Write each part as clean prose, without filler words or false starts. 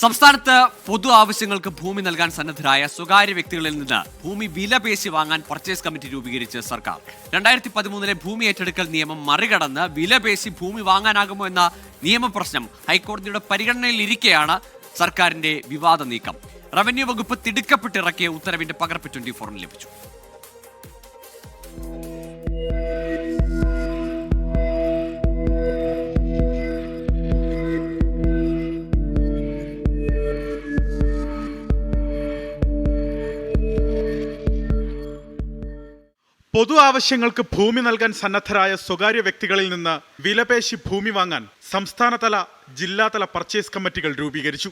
സംസ്ഥാനത്ത് പൊതു ആവശ്യങ്ങൾക്ക് ഭൂമി നൽകാൻ സന്നദ്ധരായ സ്വകാര്യ വ്യക്തികളിൽ നിന്ന് ഭൂമി വിലപേശി വാങ്ങാൻ പർച്ചേസ് കമ്മിറ്റി രൂപീകരിച്ച് സർക്കാർ. 2013 ഭൂമി ഏറ്റെടുക്കൽ നിയമം മറികടന്ന് വിലപേശി ഭൂമി വാങ്ങാനാകുമോ എന്ന നിയമപ്രശ്നം ഹൈക്കോടതിയുടെ പരിഗണനയിലിരിക്കെയാണ് സർക്കാരിന്റെ വിവാദ നീക്കം. റവന്യൂ വകുപ്പ് തിടുക്കപ്പെട്ടിറക്കിയ ഉത്തരവിന്റെ പകർപ്പ് 24 ലഭിച്ചു. പൊതു ആവശ്യങ്ങൾക്ക് ഭൂമി നൽകാൻ സന്നദ്ധരായ സ്വകാര്യ വ്യക്തികളിൽ നിന്ന് വിലപേശി ഭൂമി വാങ്ങാൻ സംസ്ഥാനതല ജില്ലാതല പർച്ചേസ് കമ്മിറ്റികൾ രൂപീകരിച്ചു.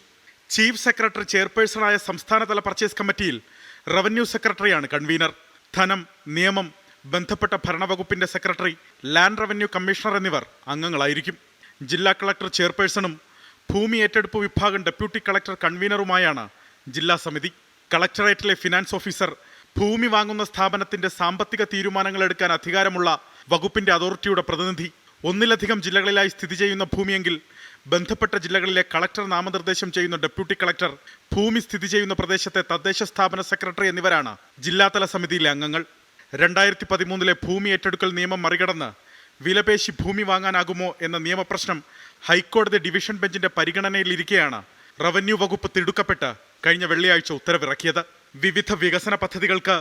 ചീഫ് സെക്രട്ടറി ചെയർപേഴ്സണായ സംസ്ഥാനതല പർച്ചേസ് കമ്മിറ്റിയിൽ റവന്യൂ സെക്രട്ടറിയാണ് കൺവീനർ. ധനം, നിയമം, ബന്ധപ്പെട്ട ഭരണവകുപ്പിന്റെ സെക്രട്ടറി, ലാൻഡ് റവന്യൂ കമ്മീഷണർ എന്നിവർ അംഗങ്ങളായിരിക്കും. ജില്ലാ കളക്ടർ ചെയർപേഴ്സണും ഭൂമി ഏറ്റെടുപ്പ് വിഭാഗം ഡെപ്യൂട്ടി കളക്ടർ കൺവീനറുമായാണ് ജില്ലാ സമിതി. കളക്ടറേറ്റിലെ ഫിനാൻസ് ഓഫീസർ, ഭൂമി വാങ്ങുന്ന സ്ഥാപനത്തിന്റെ സാമ്പത്തിക തീരുമാനങ്ങൾ എടുക്കാൻ അധികാരമുള്ള വകുപ്പിന്റെ അതോറിറ്റിയുടെ പ്രതിനിധി, ഒന്നിലധികം ജില്ലകളിലായി സ്ഥിതി ചെയ്യുന്ന ഭൂമിയെങ്കിൽ ബന്ധപ്പെട്ട ജില്ലകളിലെ കളക്ടർ നാമനിർദ്ദേശം ചെയ്യുന്ന ഡെപ്യൂട്ടി കളക്ടർ, ഭൂമി സ്ഥിതി ചെയ്യുന്ന പ്രദേശത്തെ തദ്ദേശ സ്ഥാപന സെക്രട്ടറി എന്നിവരാണ് ജില്ലാതല സമിതിയിലെ അംഗങ്ങൾ. 2013 ഭൂമി ഏറ്റെടുക്കൽ നിയമം മറികടന്ന് വിലപേശി ഭൂമി വാങ്ങാനാകുമോ എന്ന നിയമപ്രശ്നം ഹൈക്കോടതി ഡിവിഷൻ ബെഞ്ചിന്റെ പരിഗണനയിലിരിക്കെയാണ് റവന്യൂ വകുപ്പ് തിടുക്കപ്പെട്ട് കഴിഞ്ഞ വെള്ളിയാഴ്ച ഉത്തരവിറക്കിയത്. വിവിധ വികസന പദ്ധതികൾക്ക്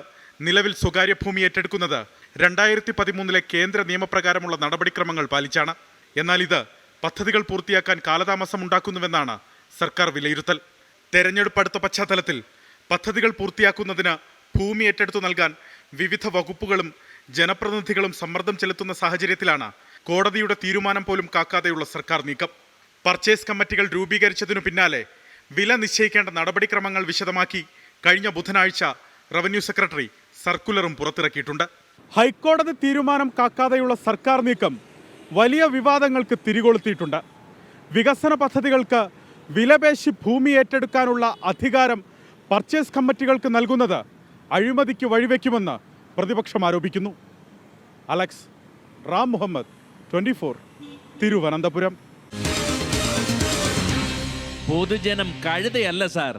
നിലവിൽ സ്വകാര്യ ഭൂമി ഏറ്റെടുക്കുന്നത് 2013 കേന്ദ്ര നിയമപ്രകാരമുള്ള നടപടിക്രമങ്ങൾ പാലിച്ചാണ്. എന്നാൽ ഇത് പദ്ധതികൾ പൂർത്തിയാക്കാൻ കാലതാമസം ഉണ്ടാക്കുന്നുവെന്നാണ് സർക്കാർ വിലയിരുത്തൽ. തെരഞ്ഞെടുപ്പ് അടുത്ത പശ്ചാത്തലത്തിൽ പദ്ധതികൾ പൂർത്തിയാക്കുന്നതിന് ഭൂമി ഏറ്റെടുത്തു നൽകാൻ വിവിധ വകുപ്പുകളും ജനപ്രതിനിധികളും സമ്മർദ്ദം ചെലുത്തുന്ന സാഹചര്യത്തിലാണ് കോടതിയുടെ തീരുമാനം പോലും കാക്കാതെയുള്ള സർക്കാർ നീക്കം. പർച്ചേസ് കമ്മിറ്റികൾ രൂപീകരിച്ചതിനു പിന്നാലെ വില നിശ്ചയിക്കേണ്ട നടപടിക്രമങ്ങൾ വിശദമാക്കി കഴിഞ്ഞ ബുധനാഴ്ച റവന്യൂ സെക്രട്ടറി സർക്കുലറും പുറത്തിറക്കിയിട്ടുണ്ട്. ഹൈക്കോടതി തീരുമാനം കാക്കാതെയുള്ള സർക്കാർ നീക്കം വലിയ വിവാദങ്ങൾക്ക് തിരികൊളുത്തിയിട്ടുണ്ട്. വികസന പദ്ധതികൾക്ക് വിലപേശി ഭൂമി ഏറ്റെടുക്കാനുള്ള അധികാരം പർച്ചേസ് കമ്മിറ്റികൾക്ക് നൽകുന്നത് അഴിമതിക്ക് വഴിവെക്കുമെന്ന് പ്രതിപക്ഷം ആരോപിക്കുന്നു. അലക്സ് റാം മുഹമ്മദ്, 24, തിരുവനന്തപുരം. പൊതുജനം കഴുതയല്ല സാർ.